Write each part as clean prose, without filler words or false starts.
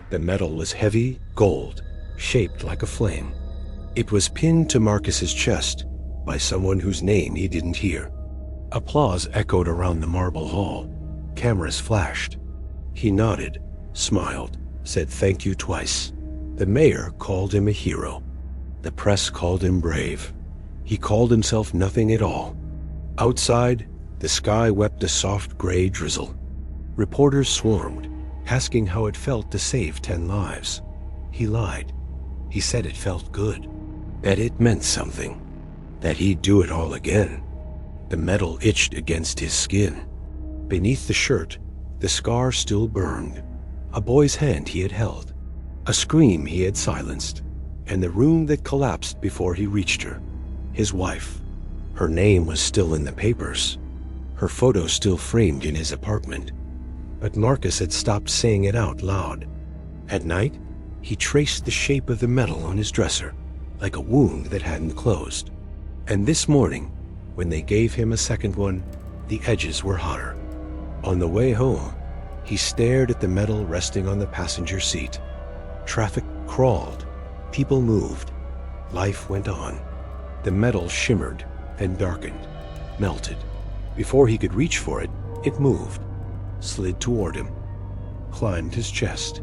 The metal was heavy, gold, shaped like a flame. It was pinned to Marcus's chest by someone whose name he didn't hear. Applause echoed around the marble hall. Cameras flashed. He nodded, smiled, said thank you twice. The mayor called him a hero. The press called him brave. He called himself nothing at all. Outside, the sky wept a soft gray drizzle. Reporters swarmed, asking how it felt to save 10 lives. He lied. He said it felt good, that it meant something, that he'd do it all again. The metal itched against his skin. Beneath the shirt, the scar still burned. A boy's hand he had held, a scream he had silenced, and the room that collapsed before he reached her. His wife. Her name was still in the papers. Her photo still framed in his apartment. But Marcus had stopped saying it out loud. At night, he traced the shape of the metal on his dresser, like a wound that hadn't closed. And this morning, when they gave him a second one, the edges were hotter. On the way home, he stared at the metal resting on the passenger seat. Traffic crawled. People moved. Life went on. The metal shimmered and darkened, melted. Before he could reach for it, it moved, slid toward him, climbed his chest,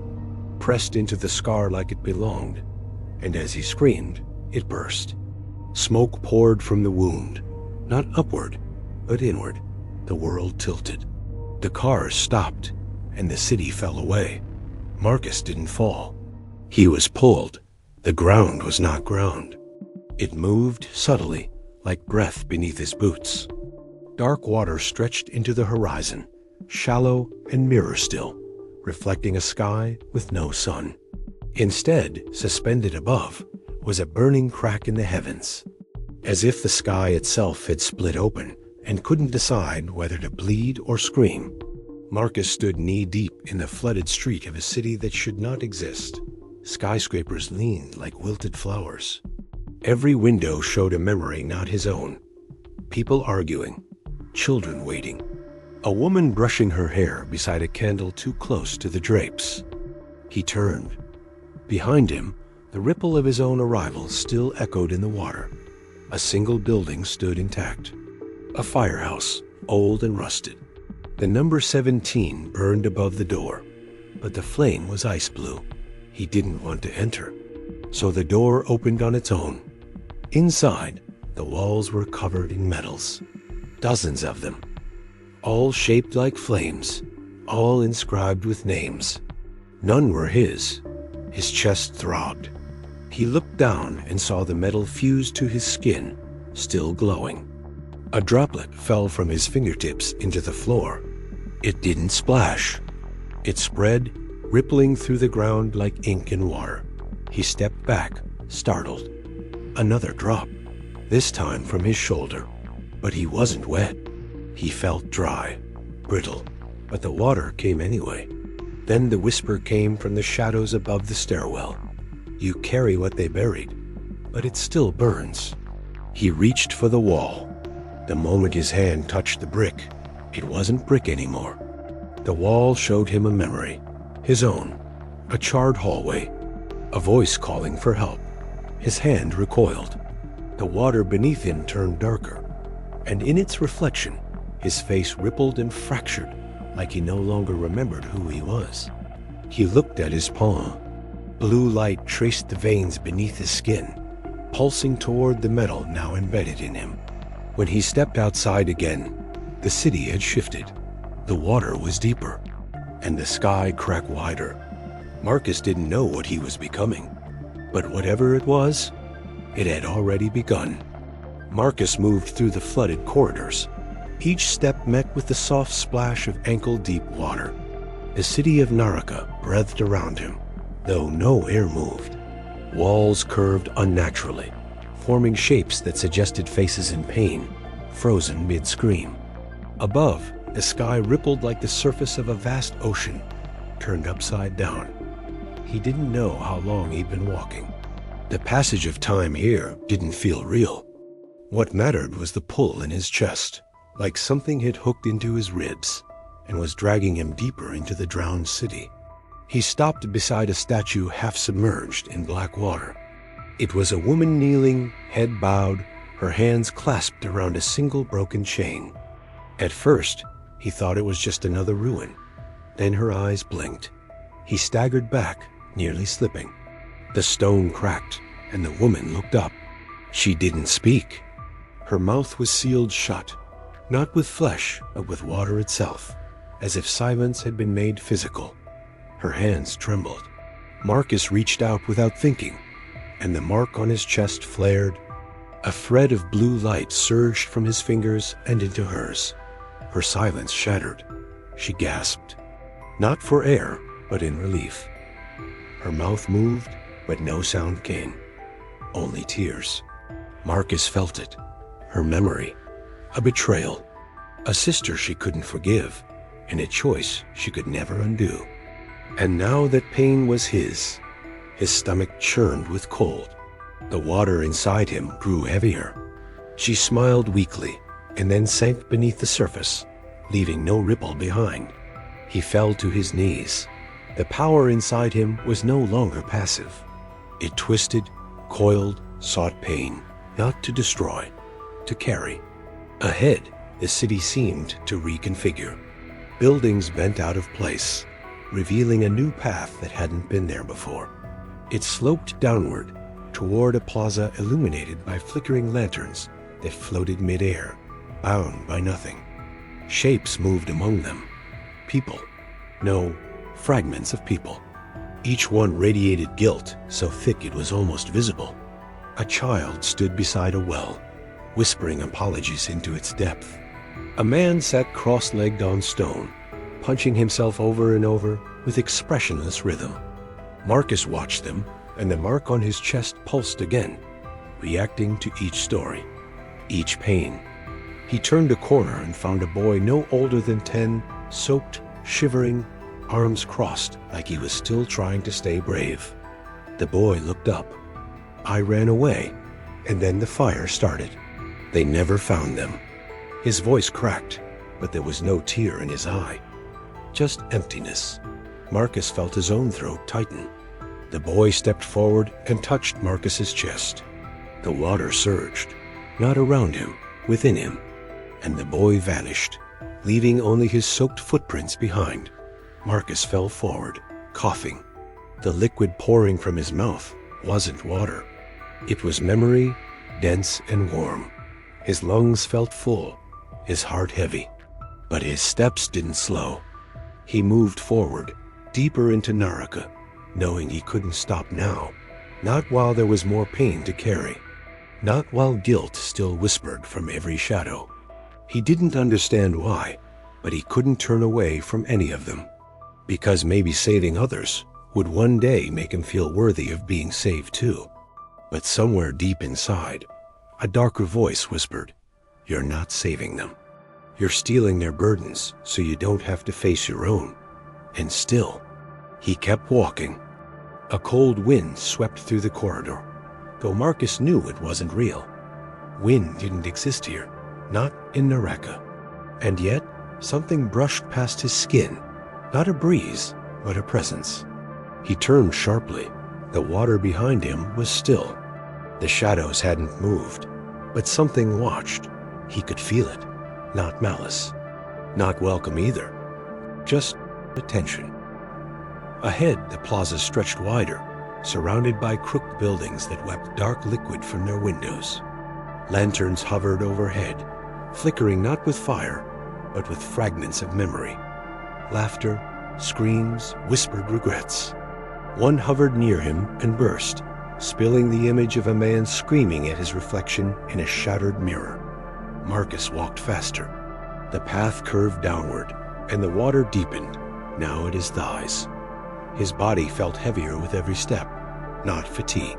pressed into the scar like it belonged, and as he screamed, it burst. Smoke poured from the wound, not upward, but inward. The world tilted. The cars stopped, and the city fell away. Marcus didn't fall. He was pulled. The ground was not ground. It moved subtly, like breath beneath his boots. Dark water stretched into the horizon, shallow and mirror-still, reflecting a sky with no sun. Instead, suspended above, was a burning crack in the heavens, as if the sky itself had split open and couldn't decide whether to bleed or scream. Marcus stood knee-deep in the flooded street of a city that should not exist. Skyscrapers leaned like wilted flowers. Every window showed a memory not his own. People arguing, children waiting, a woman brushing her hair beside a candle too close to the drapes. He turned. Behind him, the ripple of his own arrival still echoed in the water. A single building stood intact. A firehouse, old and rusted. The number 17 burned above the door, but the flame was ice blue. He didn't want to enter, so the door opened on its own. Inside, the walls were covered in medals, dozens of them, all shaped like flames, all inscribed with names. None were his. His chest throbbed. He looked down and saw the metal fuse to his skin, still glowing. A droplet fell from his fingertips into the floor. It didn't splash. It spread, rippling through the ground like ink in water. He stepped back, startled. Another drop, this time from his shoulder. But he wasn't wet. He felt dry, brittle, but the water came anyway. Then the whisper came from the shadows above the stairwell. You carry what they buried, but it still burns. He reached for the wall. The moment his hand touched the brick, it wasn't brick anymore. The wall showed him a memory, his own, a charred hallway, a voice calling for help. His hand recoiled. The water beneath him turned darker, and in its reflection, his face rippled and fractured like he no longer remembered who he was. He looked at his palm. Blue light traced the veins beneath his skin, pulsing toward the metal now embedded in him. When he stepped outside again, the city had shifted. The water was deeper, and the sky cracked wider. Marcus didn't know what he was becoming, but whatever it was, it had already begun. Marcus moved through the flooded corridors. Each step met with the soft splash of ankle-deep water. The city of Naraka breathed around him, though no air moved. Walls curved unnaturally, forming shapes that suggested faces in pain, frozen mid-scream. Above, the sky rippled like the surface of a vast ocean, turned upside down. He didn't know how long he'd been walking. The passage of time here didn't feel real. What mattered was the pull in his chest, like something had hooked into his ribs and was dragging him deeper into the drowned city. He stopped beside a statue half submerged in black water. It was a woman kneeling, head bowed, her hands clasped around a single broken chain. At first, he thought it was just another ruin. Then her eyes blinked. He staggered back, nearly slipping. The stone cracked, and the woman looked up. She didn't speak. Her mouth was sealed shut, not with flesh, but with water itself, as if silence had been made physical. Her hands trembled. Marcus reached out without thinking, and the mark on his chest flared. A thread of blue light surged from his fingers and into hers. Her silence shattered. She gasped, not for air, but in relief. Her mouth moved, but no sound came. Only tears. Marcus felt it. Her memory. A betrayal. A sister she couldn't forgive, and a choice she could never undo. And now that pain was his stomach churned with cold. The water inside him grew heavier. She smiled weakly, and then sank beneath the surface, leaving no ripple behind. He fell to his knees. The power inside him was no longer passive. It twisted, coiled, sought pain, not to destroy, to carry. Ahead, the city seemed to reconfigure. Buildings bent out of place, revealing a new path that hadn't been there before. It sloped downward, toward a plaza illuminated by flickering lanterns that floated midair, bound by nothing. Shapes moved among them. People. No, fragments of people. Each one radiated guilt so thick it was almost visible. A child stood beside a well, whispering apologies into its depth. A man sat cross-legged on stone, punching himself over and over with expressionless rhythm. Marcus watched them, and the mark on his chest pulsed again, reacting to each story, each pain. He turned a corner and found a boy no older than 10, soaked, shivering, arms crossed like he was still trying to stay brave. The boy looked up. I ran away, and then the fire started. They never found them. His voice cracked, but there was no tear in his eye. Just emptiness. Marcus felt his own throat tighten. The boy stepped forward and touched Marcus's chest. The water surged, not around him, within him, and the boy vanished, leaving only his soaked footprints behind. Marcus fell forward, coughing. The liquid pouring from his mouth wasn't water. It was memory, dense and warm. His lungs felt full, his heart heavy. But his steps didn't slow. He moved forward, deeper into Naraka, knowing he couldn't stop now. Not while there was more pain to carry. Not while guilt still whispered from every shadow. He didn't understand why, but he couldn't turn away from any of them. Because maybe saving others would one day make him feel worthy of being saved too. But somewhere deep inside, a darker voice whispered, "You're not saving them. You're stealing their burdens so you don't have to face your own." And still, he kept walking. A cold wind swept through the corridor, though Marcus knew it wasn't real. Wind didn't exist here, not in Naraka. And yet, something brushed past his skin, not a breeze, but a presence. He turned sharply. The water behind him was still. The shadows hadn't moved, but something watched. He could feel it. Not malice. Not welcome either. Just attention. Ahead, the plaza stretched wider, surrounded by crooked buildings that wept dark liquid from their windows. Lanterns hovered overhead, flickering not with fire, but with fragments of memory. Laughter, screams, whispered regrets. One hovered near him and burst, spilling the image of a man screaming at his reflection in a shattered mirror. Marcus walked faster. The path curved downward, and the water deepened, now at his thighs. His body felt heavier with every step, not fatigue.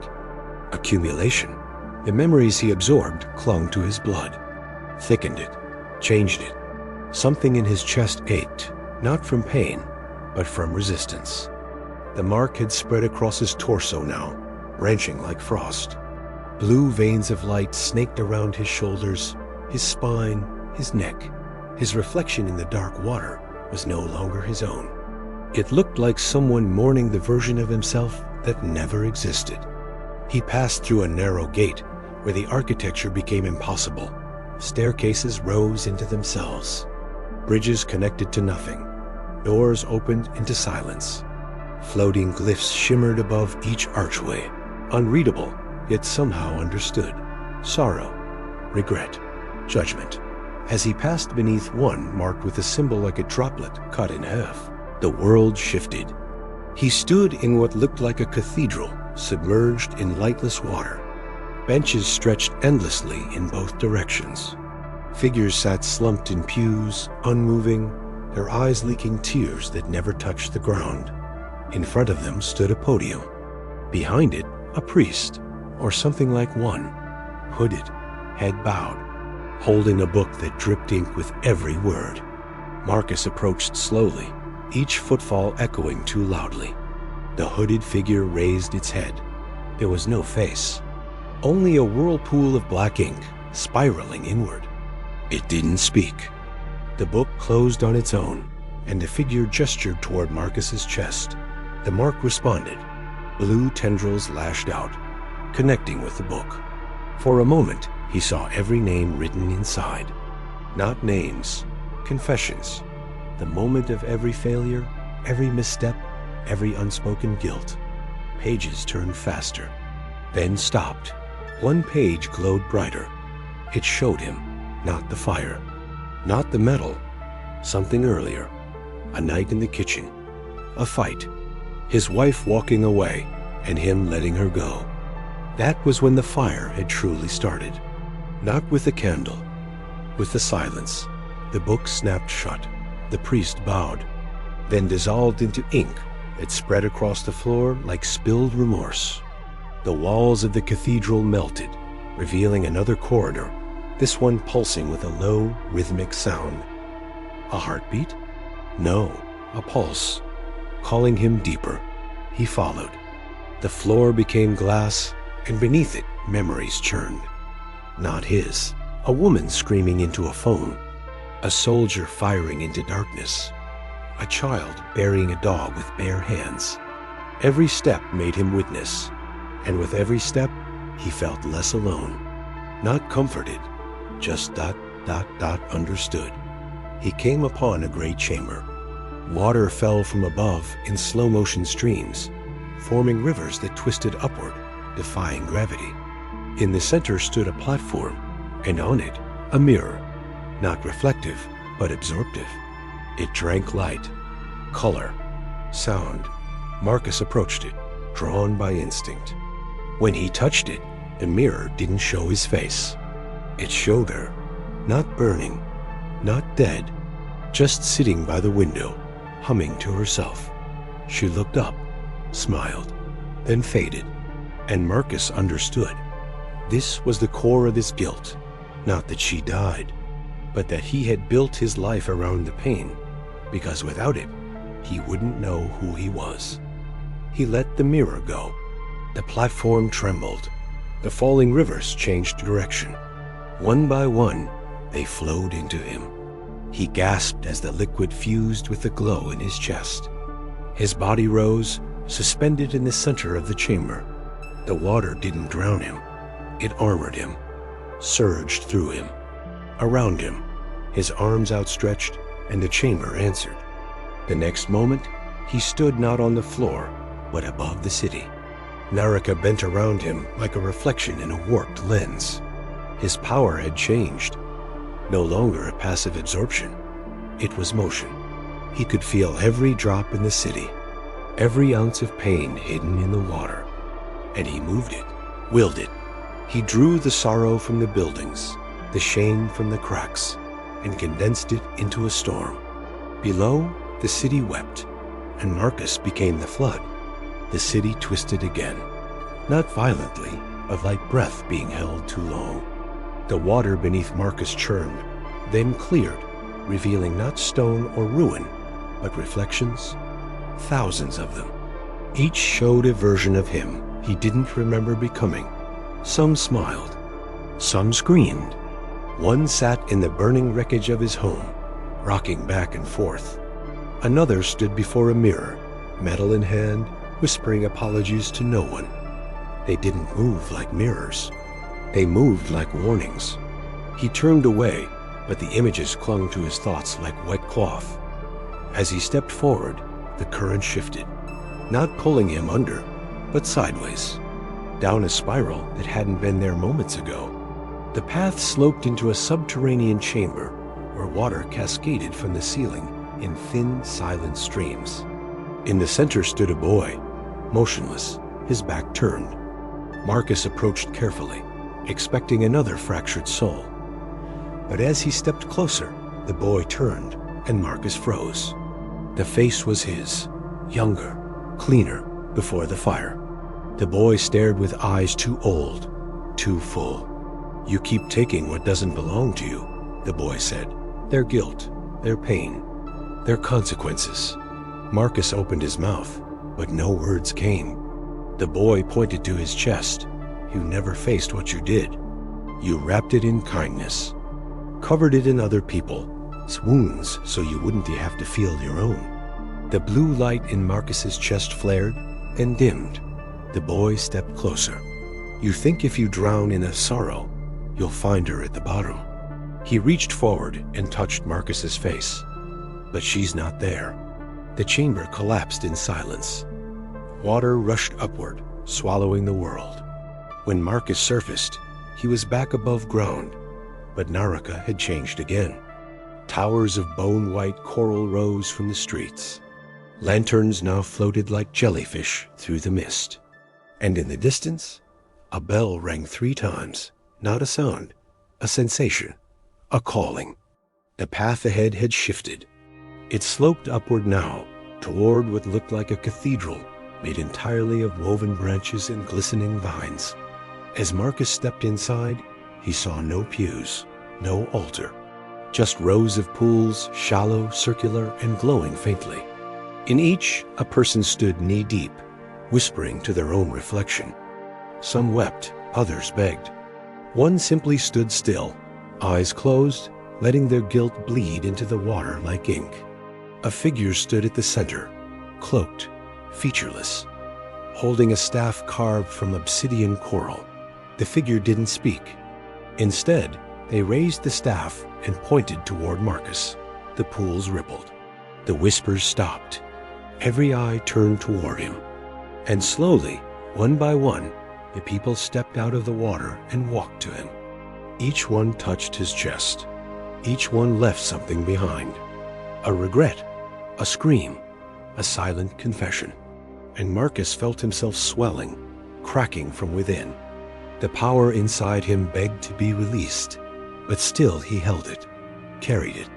Accumulation. The memories he absorbed clung to his blood, thickened it, changed it. Something in his chest ached, not from pain, but from resistance. The mark had spread across his torso now, branching like frost. Blue veins of light snaked around his shoulders, his spine, his neck. His reflection in the dark water was no longer his own. It looked like someone mourning the version of himself that never existed. He passed through a narrow gate where the architecture became impossible. Staircases rose into themselves. Bridges connected to nothing. Doors opened into silence. Floating glyphs shimmered above each archway, unreadable, yet somehow understood. Sorrow, regret, judgment. As he passed beneath one marked with a symbol like a droplet cut in half, the world shifted. He stood in what looked like a cathedral, submerged in lightless water. Benches stretched endlessly in both directions. Figures sat slumped in pews, unmoving, their eyes leaking tears that never touched the ground. In front of them stood a podium. Behind it, a priest, or something like one, hooded, head bowed, holding a book that dripped ink with every word. Marcus approached slowly, each footfall echoing too loudly. The hooded figure raised its head. There was no face, only a whirlpool of black ink spiraling inward. It didn't speak. The book closed on its own, and the figure gestured toward Marcus's chest. The mark responded. Blue tendrils lashed out, connecting with the book. For a moment, he saw every name written inside. Not names, confessions. The moment of every failure, every misstep, every unspoken guilt. Pages turned faster, then stopped. One page glowed brighter. It showed him, not the fire, not the metal, something earlier. A night in the kitchen, a fight, his wife walking away, and him letting her go. That was when the fire had truly started. Not with the candle, with the silence. The book snapped shut. The priest bowed, then dissolved into ink that spread across the floor like spilled remorse. The walls of the cathedral melted, revealing another corridor, this one pulsing with a low, rhythmic sound. A heartbeat? No, a pulse, calling him deeper. He followed. The floor became glass, and beneath it, memories churned. Not his. A woman screaming into a phone. A soldier firing into darkness. A child burying a dog with bare hands. Every step made him witness, and with every step, he felt less alone. Not comforted, just ... understood. He came upon a great chamber. Water fell from above in slow-motion streams, forming rivers that twisted upward, defying gravity. In the center stood a platform, and on it, a mirror, not reflective, but absorptive. It drank light, color, sound. Marcus approached it, drawn by instinct. When he touched it, the mirror didn't show his face. It showed her, not burning, not dead, just sitting by the window, humming to herself. She looked up, smiled, then faded, and Marcus understood. This was the core of his guilt, not that she died, but that he had built his life around the pain, because without it, he wouldn't know who he was. He let the mirror go. The platform trembled. The falling rivers changed direction. One by one, they flowed into him. He gasped as the liquid fused with the glow in his chest. His body rose, suspended in the center of the chamber. The water didn't drown him. It armored him, surged through him, around him, his arms outstretched, and the chamber answered. The next moment, he stood not on the floor, but above the city. Naraka bent around him like a reflection in a warped lens. His power had changed. No longer a passive absorption. It was motion. He could feel every drop in the city, every ounce of pain hidden in the water. And he moved it, willed it. He drew the sorrow from the buildings, the shame from the cracks, and condensed it into a storm. Below, the city wept, and Marcus became the flood. The city twisted again, not violently, but like breath being held too long. The water beneath Marcus churned, then cleared, revealing not stone or ruin, but reflections, thousands of them. Each showed a version of him he didn't remember becoming. Some smiled, some screamed. One sat in the burning wreckage of his home, rocking back and forth. Another stood before a mirror, metal in hand, whispering apologies to no one. They didn't move like mirrors. They moved like warnings. He turned away, but the images clung to his thoughts like wet cloth. As he stepped forward, the current shifted, not pulling him under, but sideways, down a spiral that hadn't been there moments ago. The path sloped into a subterranean chamber where water cascaded from the ceiling in thin, silent streams. In the center stood a boy, motionless, his back turned. Marcus approached carefully, expecting another fractured soul. But as he stepped closer, the boy turned, and Marcus froze. The face was his, younger, cleaner, before the fire. The boy stared with eyes too old, too full. "You keep taking what doesn't belong to you," the boy said. "Their guilt, their pain, their consequences." Marcus opened his mouth, but no words came. The boy pointed to his chest. "You never faced what you did. You wrapped it in kindness, covered it in other people's wounds so you wouldn't have to feel your own." The blue light in Marcus's chest flared and dimmed. The boy stepped closer. "You think if you drown in a sorrow, you'll find her at the bottom." He reached forward and touched Marcus's face. But she's not there. The chamber collapsed in silence. Water rushed upward, swallowing the world. When Marcus surfaced, he was back above ground, but Naraka had changed again. Towers of bone-white coral rose from the streets. Lanterns now floated like jellyfish through the mist. And in the distance, a bell rang 3 times, not a sound, a sensation, a calling. The path ahead had shifted. It sloped upward now, toward what looked like a cathedral made entirely of woven branches and glistening vines. As Marcus stepped inside, he saw no pews, no altar, just rows of pools, shallow, circular, and glowing faintly. In each, a person stood knee-deep, whispering to their own reflection. Some wept, others begged. One simply stood still, eyes closed, letting their guilt bleed into the water like ink. A figure stood at the center, cloaked, featureless, holding a staff carved from obsidian coral. The figure didn't speak. Instead, they raised the staff and pointed toward Marcus. The pools rippled. The whispers stopped. Every eye turned toward him. And slowly, one by one, the people stepped out of the water and walked to him. Each one touched his chest. Each one left something behind. A regret, a scream, a silent confession. And Marcus felt himself swelling, cracking from within. The power inside him begged to be released, but still he held it, carried it,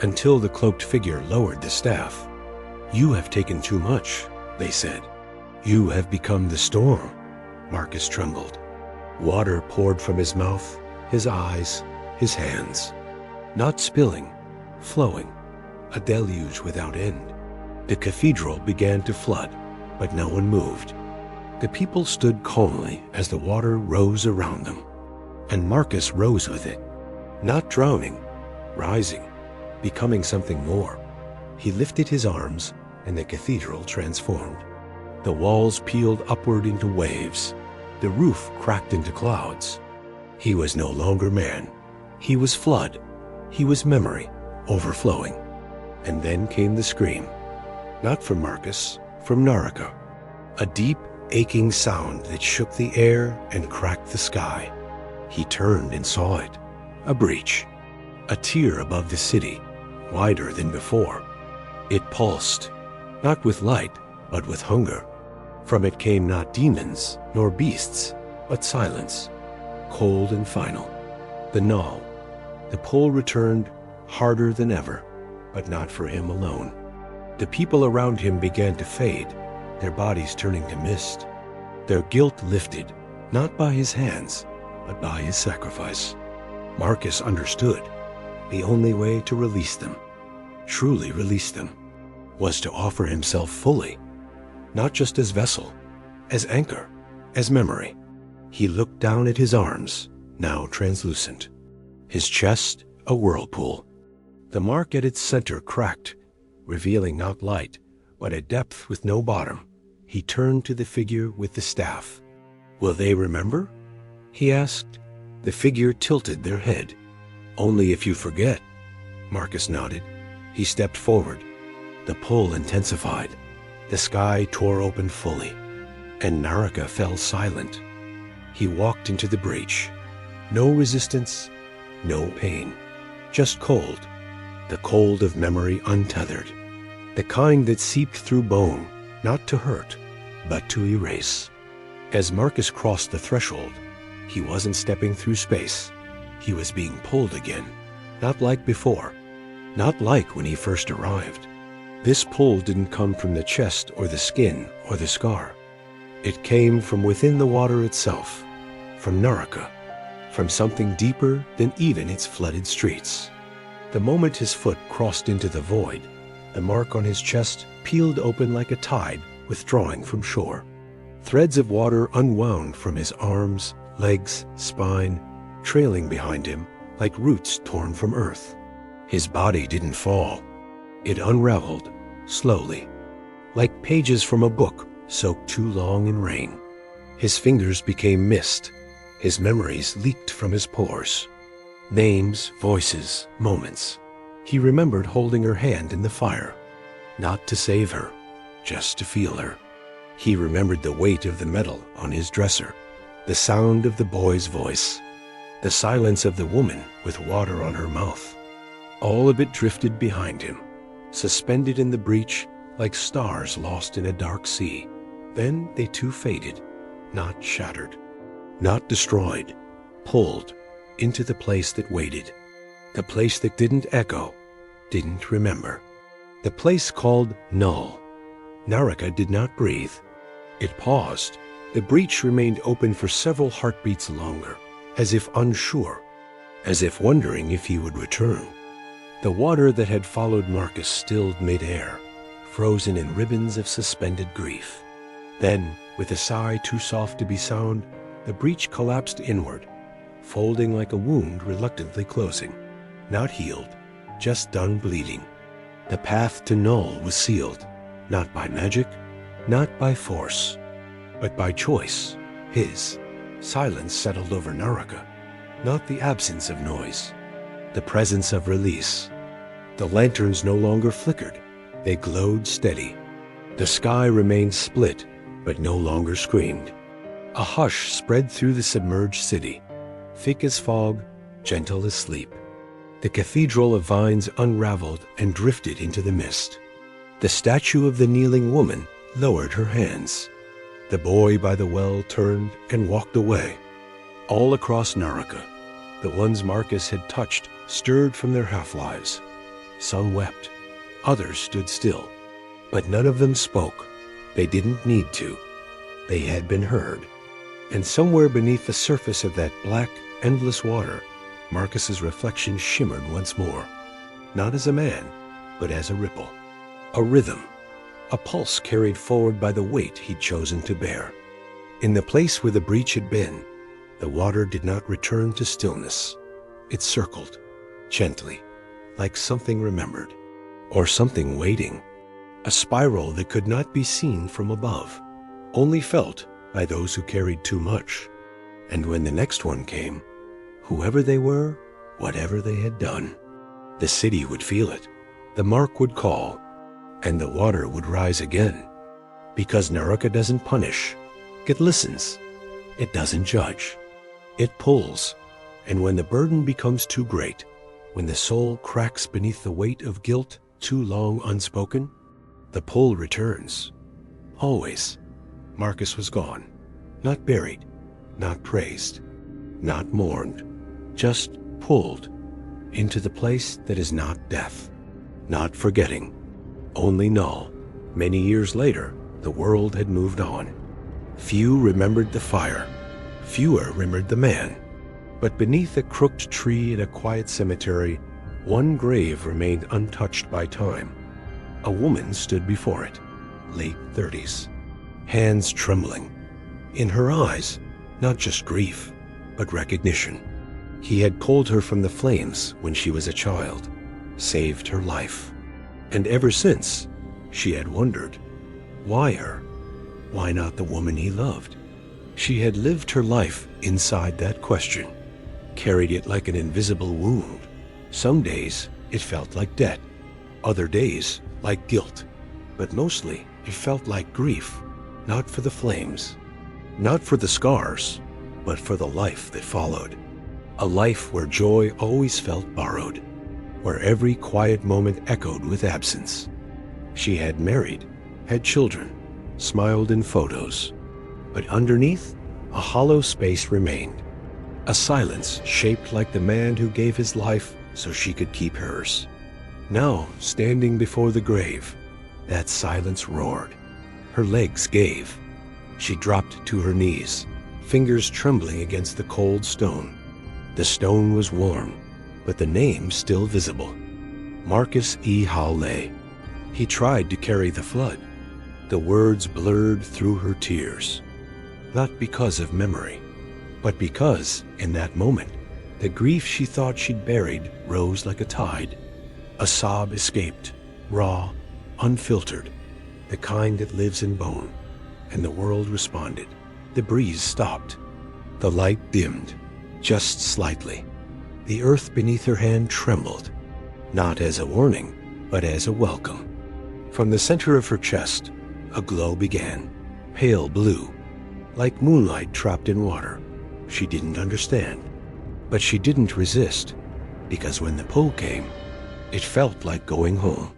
until the cloaked figure lowered the staff. "You have taken too much," they said. "You have become the storm." Marcus trembled. Water poured from his mouth, his eyes, his hands. Not spilling, flowing, a deluge without end. The cathedral began to flood, but no one moved. The people stood calmly as the water rose around them. And Marcus rose with it, not drowning, rising, becoming something more. He lifted his arms, and the cathedral transformed. The walls peeled upward into waves. The roof cracked into clouds. He was no longer man. He was flood. He was memory, overflowing. And then came the scream. Not from Marcus, from Naraka. A deep, aching sound that shook the air and cracked the sky. He turned and saw it. A breach. A tier above the city, wider than before. It pulsed, not with light, but with hunger. From it came not demons, nor beasts, but silence, cold and final. The null. The pull returned, harder than ever, but not for him alone. The people around him began to fade, their bodies turning to mist. Their guilt lifted, not by his hands, but by his sacrifice. Marcus understood. The only way to release them, truly release them, was to offer himself fully, not just as vessel, as anchor, as memory. He looked down at his arms, now translucent. His chest, a whirlpool. The mark at its center cracked, revealing not light, but a depth with no bottom. He turned to the figure with the staff. "Will they remember?" he asked. The figure tilted their head. "Only if you forget." Marcus nodded. He stepped forward. The pull intensified. The sky tore open fully, and Naraka fell silent. He walked into the breach. No resistance, no pain, just cold. The cold of memory untethered. The kind that seeped through bone, not to hurt, but to erase. As Marcus crossed the threshold, he wasn't stepping through space. He was being pulled again, not like before, not like when he first arrived. This pull didn't come from the chest or the skin or the scar. It came from within the water itself, from Naraka, from something deeper than even its flooded streets. The moment his foot crossed into the void, the mark on his chest peeled open like a tide withdrawing from shore. Threads of water unwound from his arms, legs, spine, trailing behind him like roots torn from earth. His body didn't fall. It unraveled, slowly, like pages from a book soaked too long in rain. His fingers became mist. His memories leaked from his pores. Names, voices, moments. He remembered holding her hand in the fire, not to save her, just to feel her. He remembered the weight of the metal on his dresser, the sound of the boy's voice, the silence of the woman with water on her mouth. All of it drifted behind him, suspended in the breach like stars lost in a dark sea. Then they too faded, not shattered, not destroyed, pulled into the place that waited, the place that didn't echo, didn't remember, the place called null. Naraka did not breathe. It paused. The breach remained open for several heartbeats longer, as if unsure, as if wondering if he would return. The water that had followed Marcus stilled mid-air, frozen in ribbons of suspended grief. Then, with a sigh too soft to be sound, the breach collapsed inward, folding like a wound reluctantly closing. Not healed, just done bleeding. The path to null was sealed, not by magic, not by force, but by choice, his. Silence settled over Naraka, not the absence of noise, the presence of release. The lanterns no longer flickered, they glowed steady. The sky remained split, but no longer screamed. A hush spread through the submerged city, thick as fog, gentle as sleep. The cathedral of vines unraveled and drifted into the mist. The statue of the kneeling woman lowered her hands. The boy by the well turned and walked away. All across Naraka, the ones Marcus had touched stirred from their half-lives. Some wept, others stood still, but none of them spoke. They didn't need to. They had been heard. And somewhere beneath the surface of that black, endless water, Marcus's reflection shimmered once more, not as a man, but as a ripple, a rhythm, a pulse carried forward by the weight he'd chosen to bear. In the place where the breach had been, the water did not return to stillness. It circled, gently, like something remembered, or something waiting, a spiral that could not be seen from above, only felt by those who carried too much. And when the next one came, whoever they were, whatever they had done, the city would feel it, the mark would call, and the water would rise again. Because Naraka doesn't punish, it listens. It doesn't judge. It pulls, and when the burden becomes too great, when the soul cracks beneath the weight of guilt too long unspoken, the pull returns. Always. Marcus was gone, not buried, not praised, not mourned, just pulled into the place that is not death, not forgetting, only null. Many years later, the world had moved on. Few remembered the fire, fewer remembered the man. But beneath a crooked tree in a quiet cemetery, one grave remained untouched by time. A woman stood before it, late 30s, hands trembling. In her eyes, not just grief, but recognition. He had pulled her from the flames when she was a child, saved her life. And ever since, she had wondered, why her? Why not the woman he loved? She had lived her life inside that question, carried it like an invisible wound. Some days it felt like debt, other days like guilt, but mostly it felt like grief, not for the flames, not for the scars, but for the life that followed. A life where joy always felt borrowed, where every quiet moment echoed with absence. She had married, had children, smiled in photos, but underneath, a hollow space remained, a silence shaped like the man who gave his life so she could keep hers. Now, standing before the grave, that silence roared. Her legs gave. She dropped to her knees, fingers trembling against the cold stone. The stone was warm, but the name still visible. Marcus E. Howley. He tried to carry the flood. The words blurred through her tears, not because of memory, but because, in that moment, the grief she thought she'd buried rose like a tide. A sob escaped, raw, unfiltered, the kind that lives in bone, and the world responded. The breeze stopped. The light dimmed, just slightly. The earth beneath her hand trembled, not as a warning, but as a welcome. From the center of her chest, a glow began, pale blue, like moonlight trapped in water. She didn't understand, but she didn't resist, because when the pull came, it felt like going home.